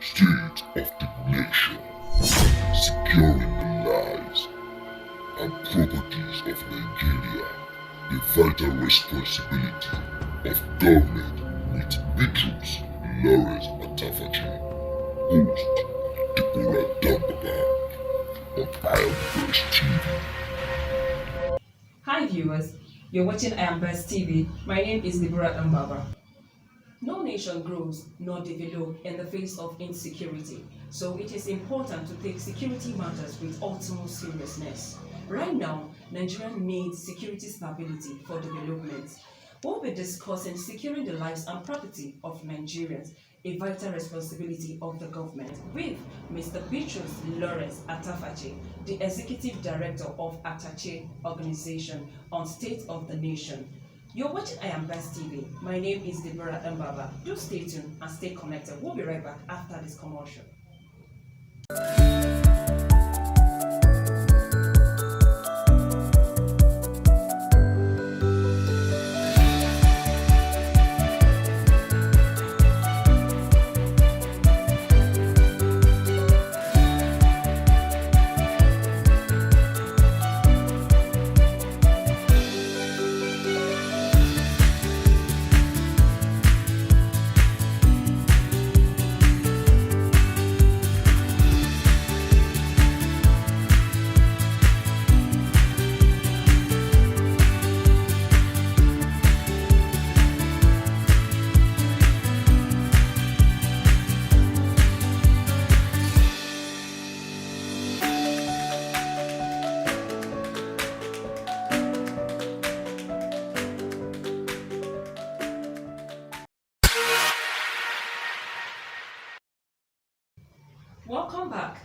state of the nation, securing the lives and properties of Nigeria, the vital responsibility of government with Bitrus Atafache, host on IAMBEST TV. Hi viewers, you're watching IAMBEST TV. My name is Bitrus Atafache. No nation grows nor develops in the face of insecurity, so it is important to take security matters with utmost seriousness. Right now, Nigeria needs security stability for development. We'll be discussing securing the lives and property of Nigerians, a vital responsibility of the government, with Mr. Bitrus Atafache, the Executive Director of Atache Organization on State of the Nation. You're watching IAMBEST TV. My name is Bitrus Atafache. Do stay tuned and stay connected. We'll be right back after this commercial. Welcome back.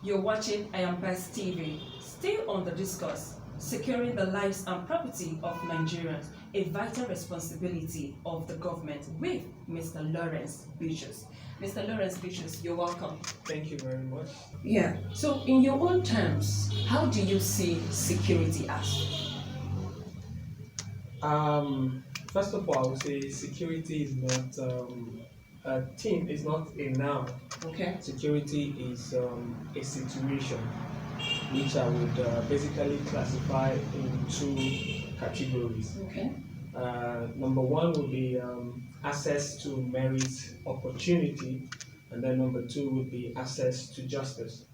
You're watching IAMBEST TV. Still on the discourse, securing the lives and property of Nigerians, a vital responsibility of the government, with Mr. Bitrus. Mr. Bitrus, you're welcome. Thank you very much. Yeah. So, in your own terms, how do you see security as? First of all, I would say security is not a thing, is not a noun. Okay. Security is a situation, which I would basically classify in two categories. Okay. Number one would be access to merit opportunity, and then number two would be access to justice.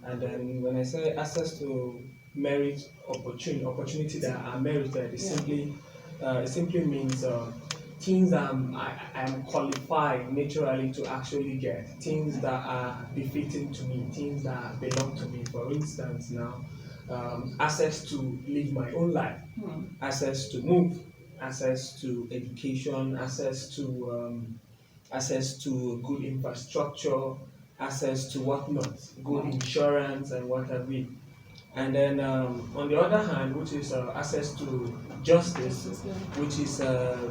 And then when I say access to merit opportunity that are merited, it simply means things that I'm qualified naturally to actually get, things that are befitting to me, things that belong to me. For instance, now, access to live my own life, access to move, access to education, access to good infrastructure, access to whatnot, good insurance and what have you. And then on the other hand, which is access to justice, which is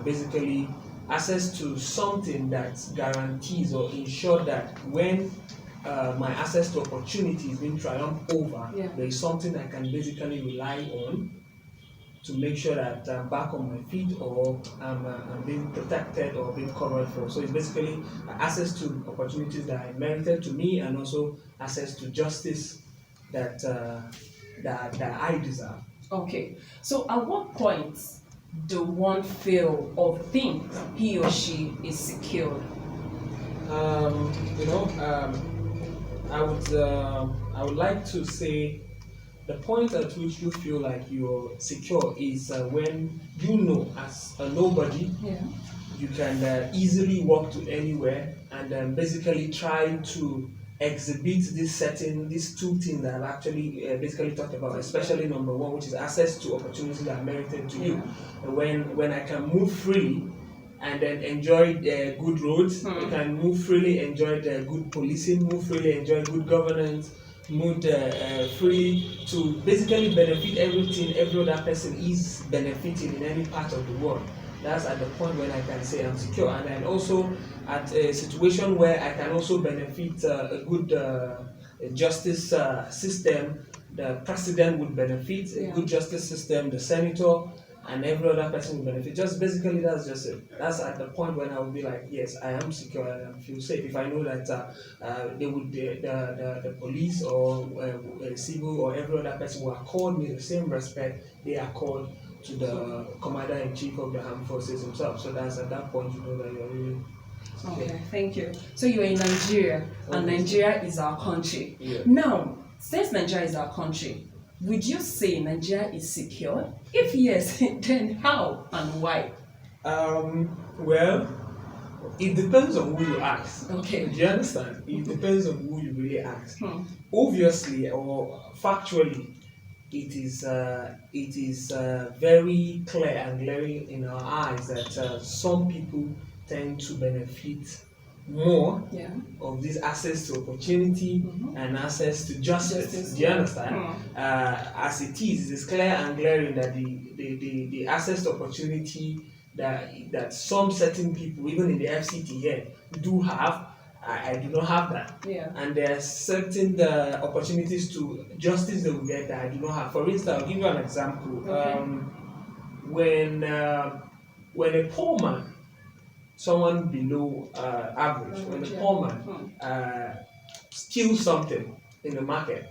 basically access to something that guarantees or ensures that when my access to opportunity is being triumphed over, there is something I can basically rely on to make sure that I'm back on my feet, or I'm being protected or being covered for. So it's basically access to opportunities that are merited to me, and also access to justice that I deserve. Okay. So at what point do one feel or think he or she is secured? I would like to say the point at which you feel like you're secure is when you know, as a nobody, you can easily walk to anywhere and basically try to exhibit these two things that I've actually basically talked about, especially number one, which is access to opportunities that are merited to you. When I can move freely and then enjoy good roads, I can move freely, enjoy good policing, move freely, enjoy good governance, move free to basically benefit everything every other person is benefiting in any part of the world. That's at the point when I can say I'm secure, and then also at a situation where I can also benefit a good justice system. The president would benefit a good justice system, the senator, and every other person will benefit. Just basically, that's just it. That's at the point when I will be like, yes, I am secure and I feel safe. If I know that the police or civil or every other person will accord me the same respect they accord to the commander-in-chief of the armed forces himself. So that's at that point you know that you're really Okay, thank you. So you're in Nigeria, and Nigeria is our country. Yeah. Now, since Nigeria is our country, would you say Nigeria is secure? If yes, then how and why? Well, it depends on who you ask. Okay. Do you understand? It depends on who you really ask. Obviously or factually, it is very clear and glaring in our eyes that some people tend to benefit more of this access to opportunity and access to justice. Do you understand? As it is clear and glaring that the access to opportunity that some certain people, even in the FCT here, do have, I do not have that. Yeah. And there are certain opportunities to justice they will get that I do not have. For instance, I'll give you an example. Okay. When a poor man, someone below average, when a poor man steals something in the market,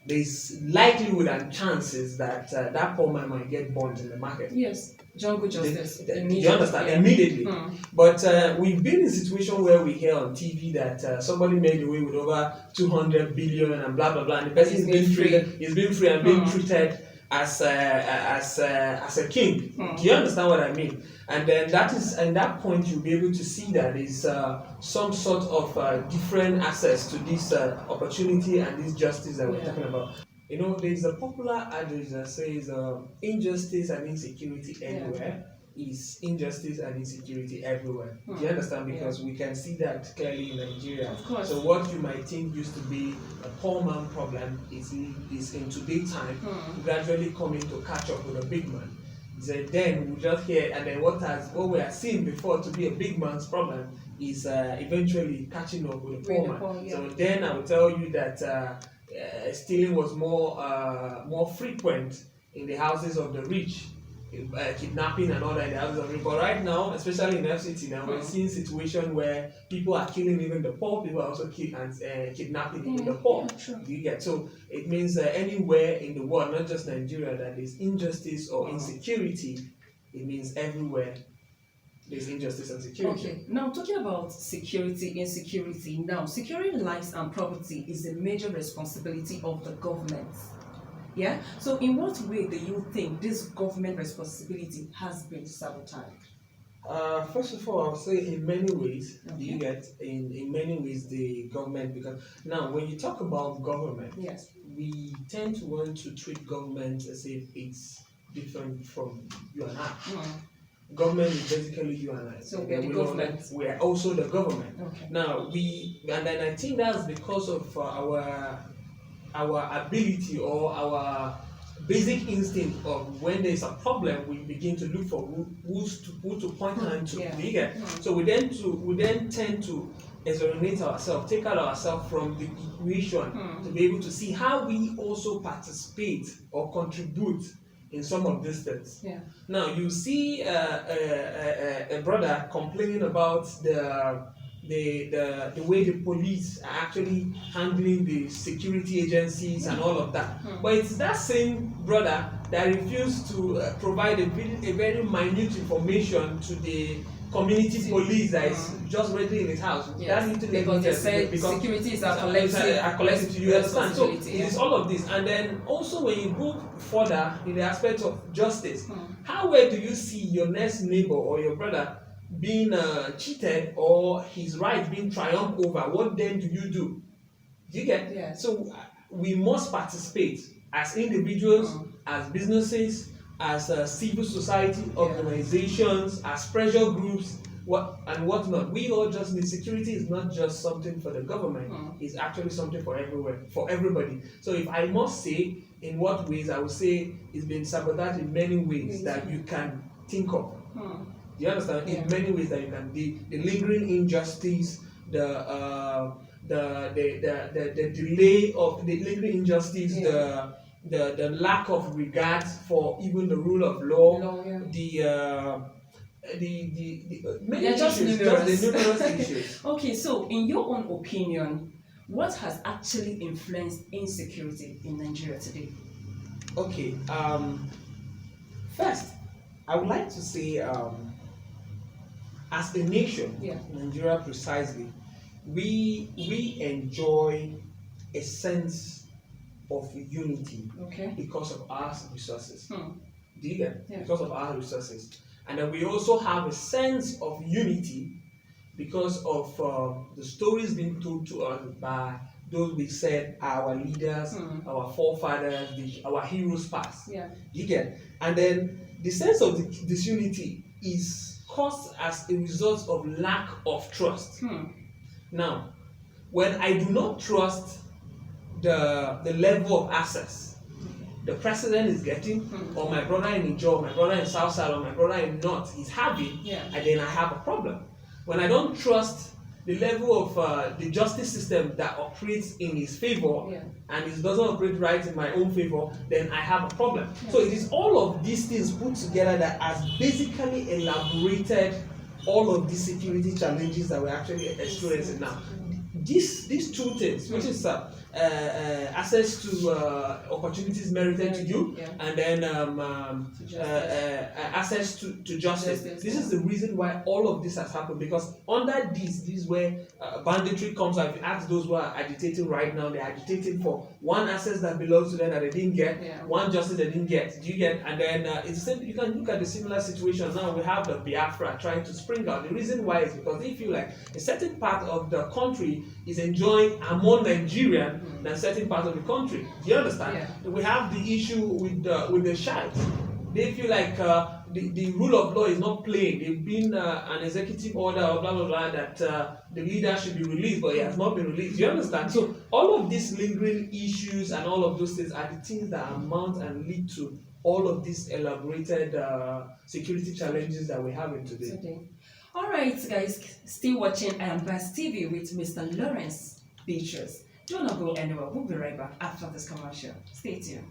there's likelihood and chances that that poor man might get burned in the market. Yes, jungle justice. Do you understand? Immediately. But we've been in a situation where we hear on TV that somebody made away with over 200 billion and blah blah blah, and the person is being free and being treated as a king. Do you understand what I mean? And then that is, and that point you'll be able to see that is some sort of different access to this opportunity and this justice that we're talking about. You know, there's a popular adage that says injustice and insecurity anywhere is injustice and insecurity everywhere. Do you understand? Because we can see that clearly in Nigeria. Of course. So what you might think used to be a poor man problem is in today's time gradually coming to catch up with a big man. So then we just hear, and then what we are seeing before to be a big man's problem is eventually catching up with a poor man. So then I will tell you that stealing was more frequent in the houses of the rich, kidnapping and all that in the houses of the rich. But right now, especially in FCT now, we're seeing situations where people are killing even the poor. People are also kidnapping even the poor. You get? So it means anywhere in the world, not just Nigeria, that there's injustice or insecurity. It means everywhere there's injustice and security. Okay, now talking about security, insecurity, now securing lives and property is a major responsibility of the government. Yeah? So in what way do you think this government responsibility has been sabotaged? First of all, I'll say in many ways, you get in many ways the government, because now when you talk about government, we tend to want to treat government as if it's different from you and I. Government is basically you and I. So we're the government. We are also the government. Okay. Now and then I think that's because of our ability or our basic instinct of when there's a problem, we begin to look for who to point hand to. So we then tend to exonerate ourselves, take out ourselves from the equation to be able to see how we also participate or contribute in some of these things. Now you see a brother complaining about the way the police are actually handling the security agencies and all of that. But it's that same brother that refused to provide a very minute information to the community police that is just ready in his house. Because they said security is a collective you understand? So it is all of this. And then also when you go further in the aspect of justice, how well do you see your next neighbor or your brother being cheated or his right being triumphed over? What then do you do? Do you get? So we must participate as individuals, as businesses, as civil society organizations, as pressure groups, whatnot. We all just need security. Is not just something for the government. It's actually something for everybody. So if I must say in what ways, I would say it's been sabotaged in many ways that you can think of. Do you understand? In many ways that you can, the lingering injustice, the delay of the lingering injustice, the lack of regard for even the rule of law, Yeah. the many They're just issues, numerous. just the numerous issues. Okay, so in your own opinion, what has actually influenced insecurity in Nigeria today? Okay, first, I would like to say, as a nation, Yeah. Nigeria precisely, we enjoy a sense of unity Okay. because of our resources. Do you get? Yeah. Because of our resources. And then we also have a sense of unity because of the stories being told to us by those we said our leaders, our forefathers, our heroes past. Yeah. You get? And then the sense of disunity is caused as a result of lack of trust. Now, when I do not trust the level of access the president is getting, or my brother in Ijo, my brother in Southside, or my brother in North is having, and then I have a problem. When I don't trust the level of the justice system that operates in his favor, and it doesn't operate right in my own favor, then I have a problem. So it is all of these things put together that has basically elaborated all of these security challenges that we're actually experiencing now. These two things, which is access to opportunities merited to you, and then access to justice. This is the reason why all of this has happened, because under this is where banditry comes out. If you ask those who are agitating right now, they're agitating for one access that belongs to them that they didn't get, one justice they didn't get. Do you get? And then it's the same. You can look at the similar situation now. We have the Biafra trying to spring out. The reason why is because they feel like a certain part of the country is enjoying more Nigerian than certain parts of the country. Do you understand? We have the issue with the Shites. They feel like the rule of law is not plain. They've been an executive order or blah blah blah that the leader should be released, but he has not been released. Do you understand? So all of these lingering issues and all of those things are the things that amount and lead to all of these elaborated security challenges that we're having today. All right, guys, still watching IAMBEST TV with Mr. Lawrence Bitrus. Do not go anywhere. We'll be right back after this commercial. Stay tuned.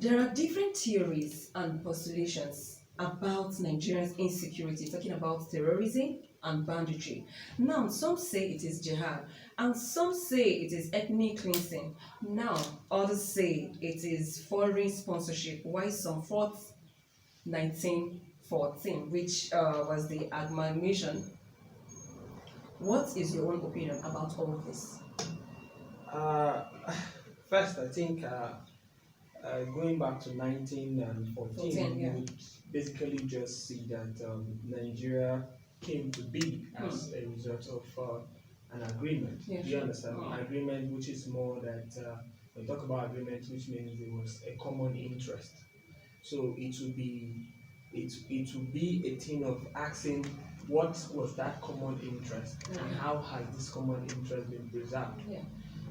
There are different theories and postulations about Nigeria's insecurity, talking about terrorism and banditry. Now, some say it is jihad, and some say it is ethnic cleansing. Now, others say it is foreign sponsorship, while some fought 1914, which was the amalgamation. What is your own opinion about all of this? First, I think going back to 1914, you would basically just see that Nigeria came to be as a result of an agreement. Do you understand? An agreement which is more that when we talk about agreement, which means there was a common interest. So it would be a thing of asking what was that common interest and how has this common interest been preserved.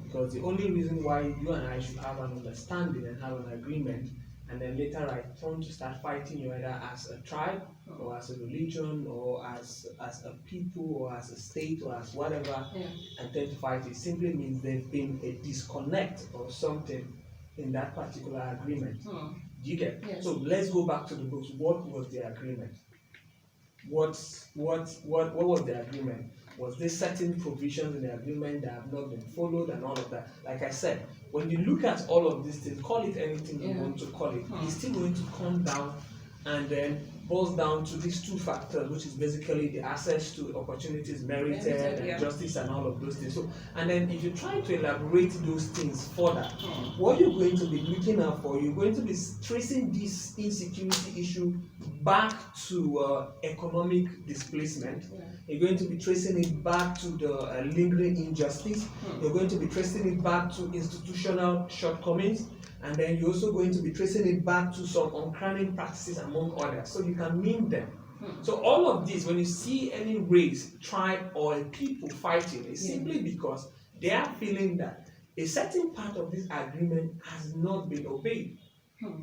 Because the only reason why you and I should have an understanding and have an agreement and then later I turn to start fighting you either as a tribe or as a religion or as a people or as a state or as whatever, and tend to fight, it simply means there's been a disconnect or something in that particular agreement. Do you get? Yes. So let's go back to the books. What was the agreement? What was the agreement? Was there certain provisions in the agreement that have not been followed and all of that? Like I said, when you look at all of these things, call it anything you want to call it, it's still going to come down and then boils down to these two factors, which is basically the access to opportunities merited and justice and all of those things. So, and then if you try to elaborate those things further, what you're going to be looking out for, you're going to be tracing this insecurity issue back to economic displacement. You're going to be tracing it back to the lingering injustice. You're going to be tracing it back to institutional shortcomings. And then you're also going to be tracing it back to some uncrowning practices among others. So you can name them. So all of this, when you see any race, tribe, or a people fighting, it's simply because they are feeling that a certain part of this agreement has not been obeyed.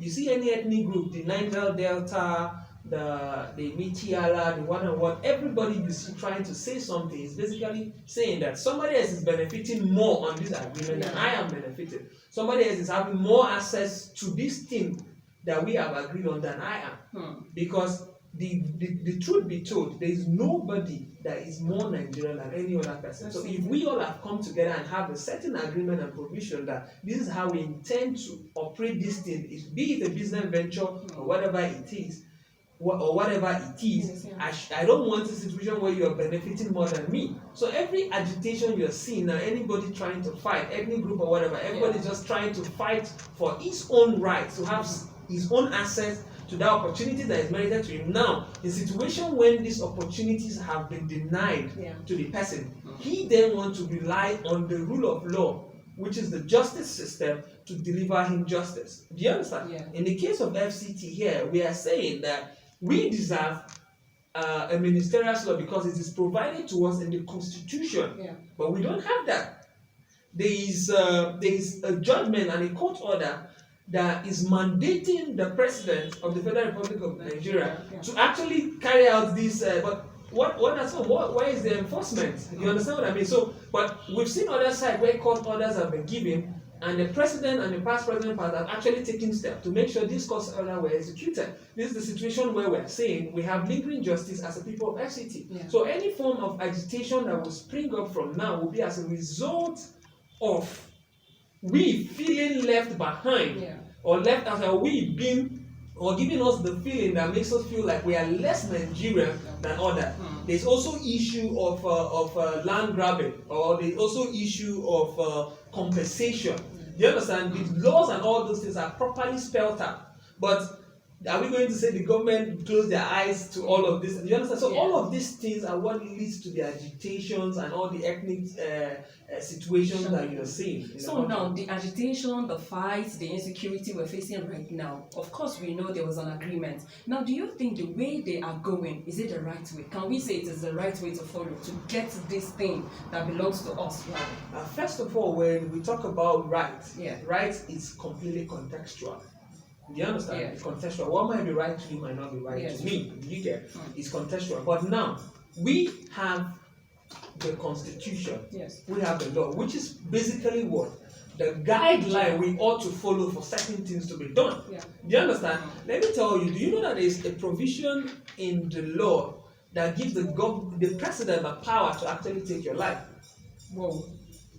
You see any ethnic group, the Niger Delta, the Mitiala, the one and what, everybody you see trying to say something is basically saying that somebody else is benefiting more on this agreement than I am benefiting. Somebody else is having more access to this thing that we have agreed on than I am. Because the truth be told, there is nobody that is more Nigerian than any other person. So if we all have come together and have a certain agreement and provision that this is how we intend to operate this thing, be it a business venture or whatever it is, I don't want a situation where you are benefiting more than me. So every agitation you're seeing now, anybody trying to fight, any group or whatever, everybody's just trying to fight for his own rights, to have his own access to that opportunity that is merited to him. Now, in situation when these opportunities have been denied to the person, he then wants to rely on the rule of law, which is the justice system, to deliver him justice. Do you understand? In the case of FCT here, we are saying that we deserve a ministerial law because it is provided to us in the Constitution, but we don't have that. There is a judgment and a court order that is mandating the President of the Federal Republic of Nigeria to actually carry out this. But where is the enforcement? You understand what I mean? So, but we've seen other side where court orders have been given, and the president and the past president have actually taken steps to make sure these court orders were executed. This is the situation where we're saying we have lingering justice as a people of FCT. So any form of agitation that will spring up from now will be as a result of we feeling left behind, or left as we being, or giving us the feeling that makes us feel like we are less Nigerian than others. There's also issue of land grabbing, or there's also issue of compensation. Do you understand? The laws and all those things are properly spelled out. But are we going to say the government close their eyes to all of this? Do you understand? So all of these things are what leads to the agitations and all the ethnic situations that you're seeing. So now, the agitation, the fights, the insecurity we're facing right now, of course we know there was an agreement. Now, do you think the way they are going, is it the right way? Can we say it is the right way to follow, to get this thing that belongs to us? First of all, when we talk about rights, rights is completely contextual. Do you understand? It's contextual. What might be right to you might not be right to me. You get? It's contextual. But now, we have the Constitution. We have the law, which is basically what? The guideline we ought to follow for certain things to be done. Do you understand? Let me tell you, do you know that there is a provision in the law that gives the president the power to actually take your life? Whoa.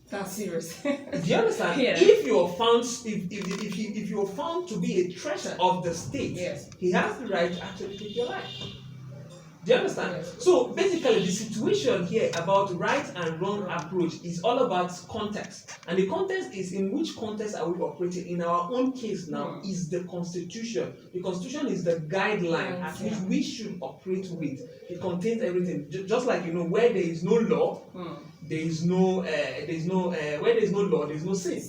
That's serious. Do you understand? If you're found, if you're found to be a threat of the state, he has the right to actually take your life. Do you understand? So basically, the situation here about right and wrong approach is all about context, and the context is in which context are we operating. In our own case now, is the Constitution. The Constitution is the guideline at which we should operate with. It contains everything. Just like where there is no law. There is no, where there is no law, there is no sin.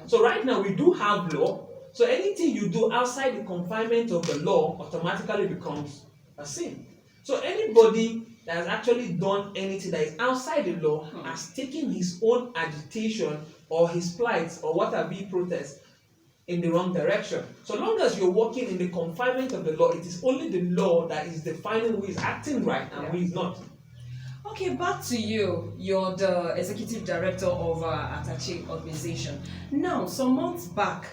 So right now we do have law. So anything you do outside the confinement of the law automatically becomes a sin. So anybody that has actually done anything that is outside the law has taken his own agitation or his plight or what have been protest in the wrong direction. So long as you're working in the confinement of the law, it is only the law that is defining who is acting right and who is not. Okay, back to you. You're the executive director of Atafache organization. Now, some months back,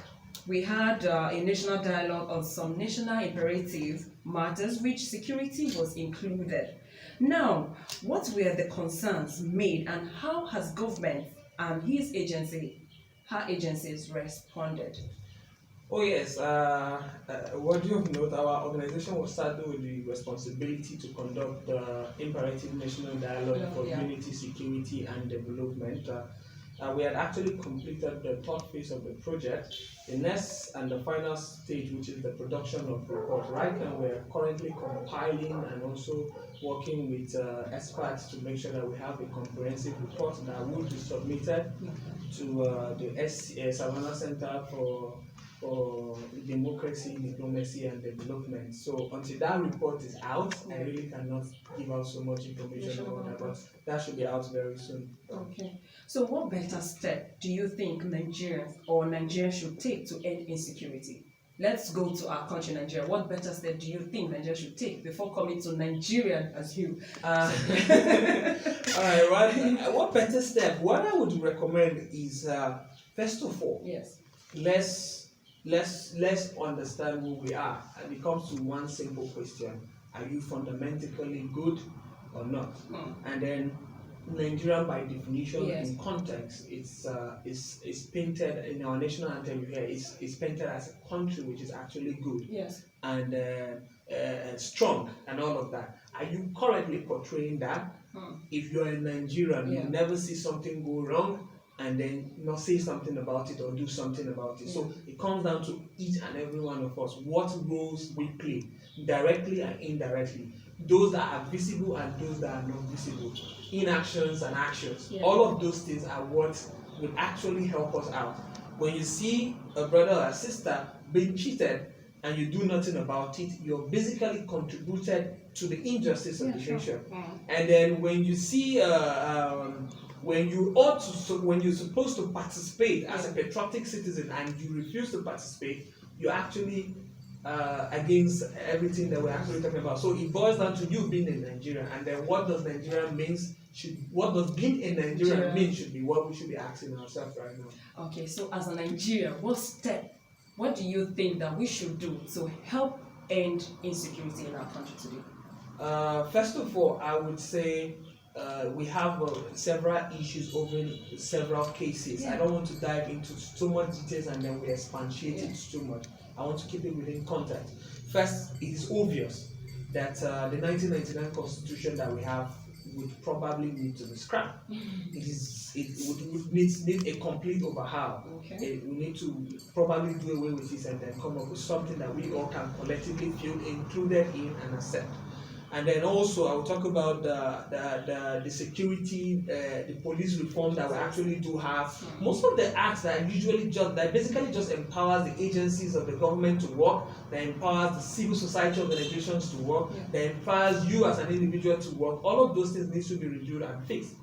we had a national dialogue on some national imperative matters which security was included. Now, what were the concerns made and how has government and her agencies responded? Oh yes, what you have noted, our organization was started with the responsibility to conduct the imperative national dialogue for unity, security and development. We had actually completed the third phase of the project. The next and the final stage, which is the production of report. Right now, we are currently compiling and also working with experts to make sure that we have a comprehensive report that will be submitted to the Savannah Center for Democracy, Diplomacy and Development. So until that report is out, I really cannot give out so much information about that, but that should be out very soon. Okay. So what better step do you think Nigeria should take to end insecurity? Let's go to our country, Nigeria. What better step do you think Nigeria should take before coming to Nigerian as you? All right, what better step? What I would recommend is, first of all, yes, let's understand who we are. And it comes to one simple question: are you fundamentally good or not? And then Nigeria, by definition, in context, it's painted in our national anthem here. It's painted as a country which is actually good and strong and all of that. Are you currently portraying that? If you're a Nigerian, you never see something go wrong and then not say something about it or do something about it. So it comes down to each and every one of us, what roles we play, directly and indirectly. Those that are visible and those that are not visible. Inactions and actions. All of those things are what will actually help us out. When you see a brother or a sister being cheated and you do nothing about it, you're basically contributed to the injustice of the nation. And then when you see when you're supposed to participate as a patriotic citizen and you refuse to participate, you're actually against everything that we're actually talking about. So it boils down to you being in Nigeria, and then what does Nigeria means? What does being in Nigeria mean should be what we should be asking ourselves right now. Okay, so as a Nigerian, what do you think that we should do to help end insecurity in our country today? First of all, I would say we have several issues over several cases. I don't want to dive into too much details and then we expatiate it too much. I want to keep it within context. First, it is obvious that the 1999 constitution that we have would probably need to be scrapped. It would need a complete overhaul. We need to probably do away with this and then come up with something that we all can collectively feel included in and accept. And then also I will talk about the security, the police reform that we actually do have. Most of the acts that basically just empowers the agencies of the government to work, that empowers the civil society organizations to work, that empowers you as an individual to work. All of those things need to be reviewed and fixed.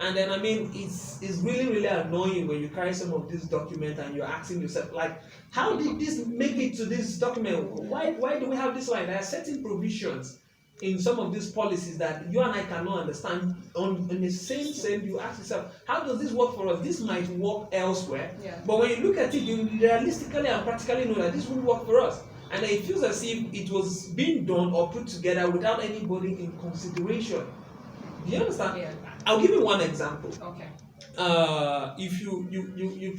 And then it's really annoying when you carry some of these documents and you're asking yourself, like, how did this make it to this document? Why do we have this line? There are certain provisions in some of these policies that you and I cannot understand. On the same, you ask yourself, how does this work for us? This might work elsewhere, but when you look at it, you realistically and practically know that this won't work for us. And it feels as if it was being done or put together without anybody in consideration. Do you understand? I'll give you one example. If you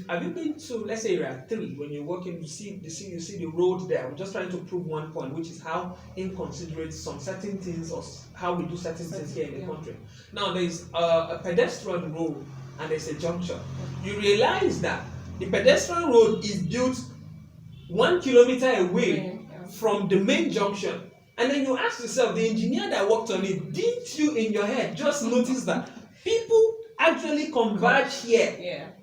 have you been to, let's say, Area 3, when you're walking, you see the road there. I'm just trying to prove one point, which is how inconsiderate some certain things or how we do certain things here in the country. Now there's a pedestrian road and there's a junction. You realize that the pedestrian road is built 1 kilometer away from the main junction. And then you ask yourself, the engineer that worked on it, didn't you in your head just notice that people actually converge here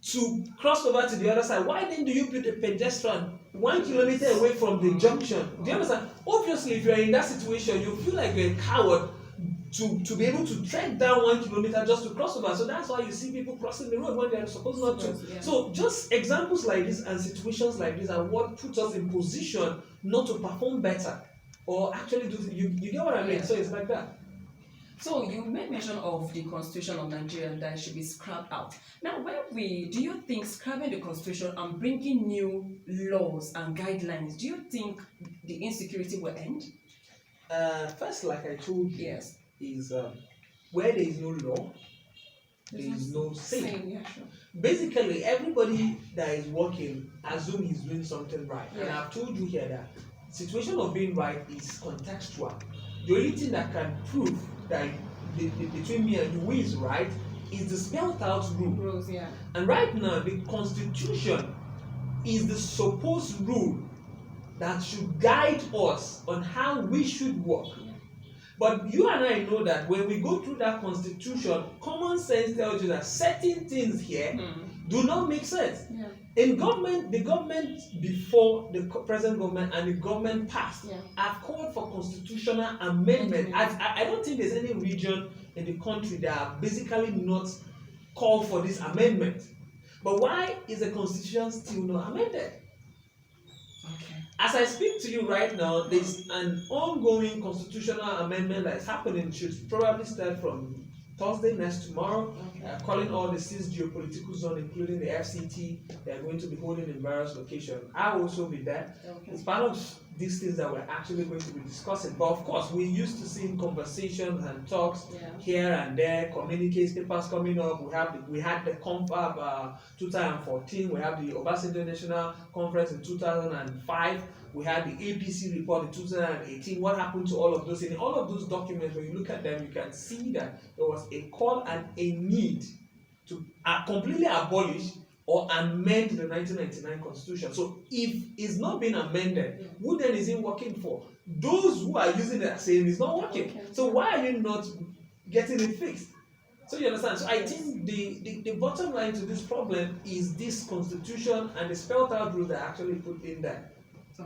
to cross over to the other side? Why then do you put a pedestrian 1 kilometer away from the junction? Do you understand? Obviously, if you're in that situation, you feel like you're a coward to be able to trek down 1 kilometer just to cross over. So that's why you see people crossing the road when they're supposed not to. Yeah. So just examples like this and situations like this are what puts us in position not to perform better or actually do. You get what I mean? Yeah. So it's like that. So you made mention of the Constitution of Nigeria and that it should be scrapped out. Now, do you think scrapping the Constitution and bringing new laws and guidelines, do you think the insecurity will end? First, like I told you, Yes. is where there is no law, there is no sin. Yeah, sure. Basically, everybody that is working assume he's doing something right. Yeah. And I've told you here that situation of being right is contextual. The only thing that can prove that between me and you who is right is the spelled out rule. Rules, yeah. And right now, the Constitution is the supposed rule that should guide us on how we should work. Yeah. But you and I know that when we go through that Constitution, common sense tells you that certain things here do not make sense. Yeah. In government, the government before the present government and the government past have called for constitutional amendment. I don't think there's any region in the country that have basically not called for this amendment. But why is the Constitution still not amended? Okay. As I speak to you right now, there's an ongoing constitutional amendment that's happening. It should probably start from Thursday, next tomorrow. Calling all the 6 geopolitical zones, including the FCT, they are going to be holding in various locations. I will also be there. Okay. It's part of these things that we're actually going to be discussing. But of course, we used to see conversations and talks here and there, communiques, papers coming up. We had the Confab 2014. We have the Obasanjo National Conference in 2005. We had the APC report in 2018. What happened to all of those? In all of those documents, when you look at them, you can see that there was a call and a need to completely abolish or amend the 1999 Constitution. So if it's not being amended, who then is it working for? Those who are using it are saying it's not working. Okay. So why are you not getting it fixed? So you understand? So I think the bottom line to this problem is this Constitution and the spelled out rules that are actually put in there.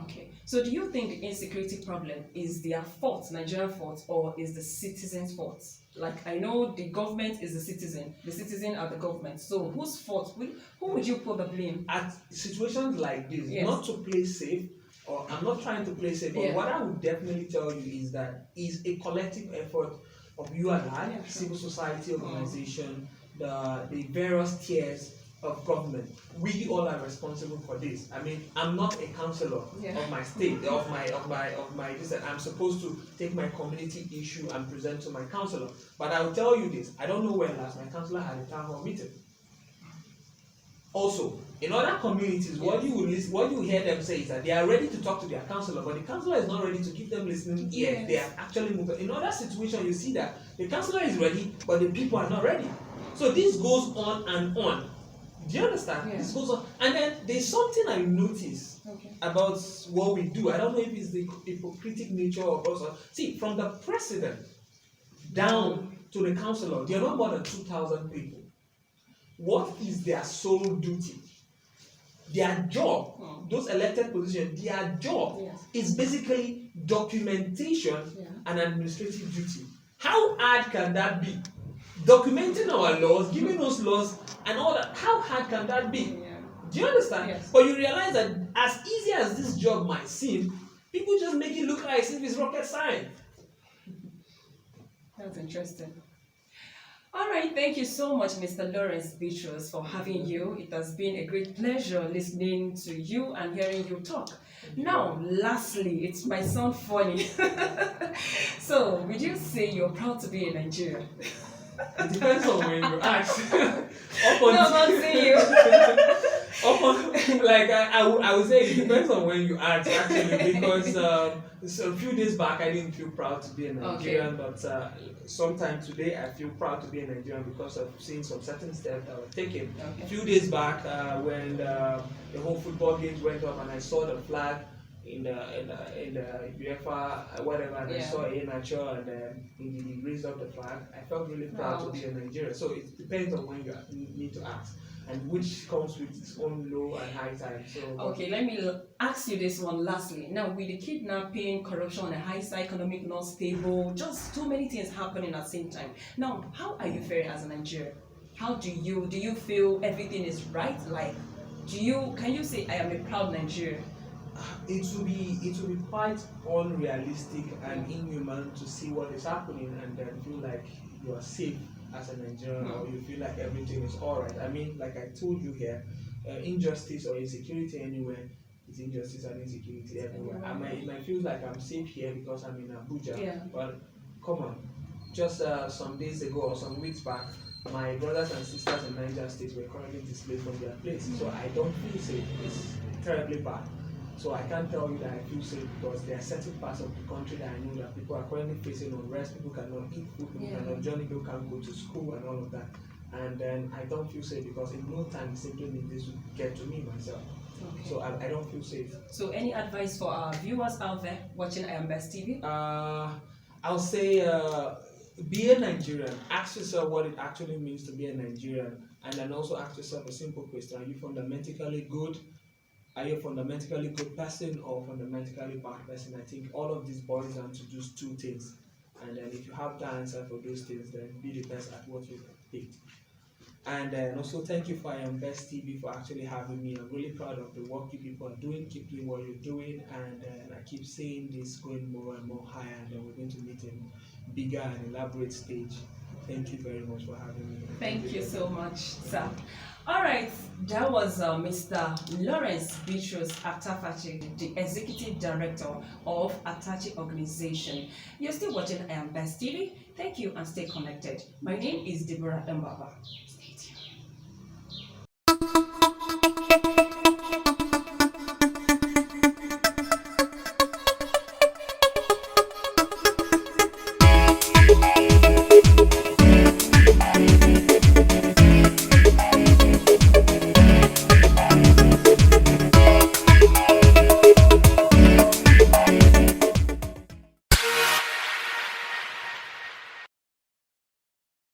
Okay. So do you think the insecurity problem is their fault, Nigerian fault, or is the citizens' fault? Like, I know the government is the citizen are the government. So whose fault? Who would you put the blame? At situations like this, not to play safe, or I'm not trying to play safe, but what I would definitely tell you is that is a collective effort of you and I, civil society organization, the various tiers of government. We all are responsible for this. I mean, I'm not a councillor of my state, of my this. I'm supposed to take my community issue and present to my councillor. But I will tell you this: I don't know when last my councillor had a town hall meeting. Also, in other communities, what you hear them say is that they are ready to talk to their councillor, but the councillor is not ready to give them listening ear. They are actually moving. In other situations, you see that the councillor is ready, but the people are not ready. So this goes on and on. Do you understand? This goes on. And then there's something I noticed about what we do. I don't know if it's the hypocritic nature of us. See, from the president down to the councillor, there are not more than 2,000 people. What is their sole duty? Their job, those elected positions, their job is basically documentation and administrative duty. How hard can that be? Documenting our laws, giving us laws and all that, how hard can that be? Do you understand? But you realize that as easy as this job might seem, people just make it look like as if it's rocket science. That's interesting. All right, thank you so much, Mr. Lawrence Bitrus, for having you. It has been a great pleasure listening to you and hearing you talk. Now, lastly, it might sound funny. So, would you say you're proud to be a Nigerian? It depends on when you ask. No, not see you. Like I would say it depends on when you ask actually, because so a few days back I didn't feel proud to be a Nigerian, but sometime today I feel proud to be a Nigerian because of seeing some certain steps that were taken. A few days back when the whole football games went up and I saw the flag in the UEFA whatever, and I saw a natural and he raised up the flag. I felt really proud to be a Nigerian. So it depends on when you need to ask. and which comes with its own low and high times. So Okay, let me ask you this one lastly. Now, with the kidnapping, corruption on the high side, economic not stable, just too many things happening at the same time. Now, how are you faring as a Nigerian? How do you feel everything is right? Like, can you say I am a proud Nigerian? it will be quite unrealistic and inhuman to see what is happening and then feel like you are safe as a Nigerian or you feel like everything is alright. I mean, like I told you here, injustice or insecurity anywhere is injustice and insecurity everywhere. It might feel like I'm safe here because I'm in Abuja, but come on, just some days ago or some weeks back, my brothers and sisters in Niger State were currently displaced from their place, so I don't feel safe. It's terribly bad. So I can't tell you that I feel safe because there are certain parts of the country that I know that people are currently facing unrest, people cannot eat food, people cannot journey, people can't go to school and all of that. And then I don't feel safe because in no time simply need this to get to me myself. Okay. So I don't feel safe. So any advice for our viewers out there watching IAMBEST TV? I'll say be a Nigerian. Ask yourself what it actually means to be a Nigerian, and then also ask yourself a simple question: Are you fundamentally good? Are you a fundamentally good person or fundamentally bad person? I think all of this boils down to just two things. And then if you have the answer for those things, then be the best at what you picked. And also thank you for IAMBEST TV for actually having me. I'm really proud of the work you people are doing. Keep doing what you're doing. And I keep saying this going more and more higher. And then we're going to meet in bigger and elaborate stage. Thank you very much for having me. Thank you so much, sir. All right, that was Mr. Lawrence Bitrus Atafache, the Executive Director of Atache Organization. You're still watching IAMBEST TV. Thank you and stay connected. My name is Bitrus Atafache.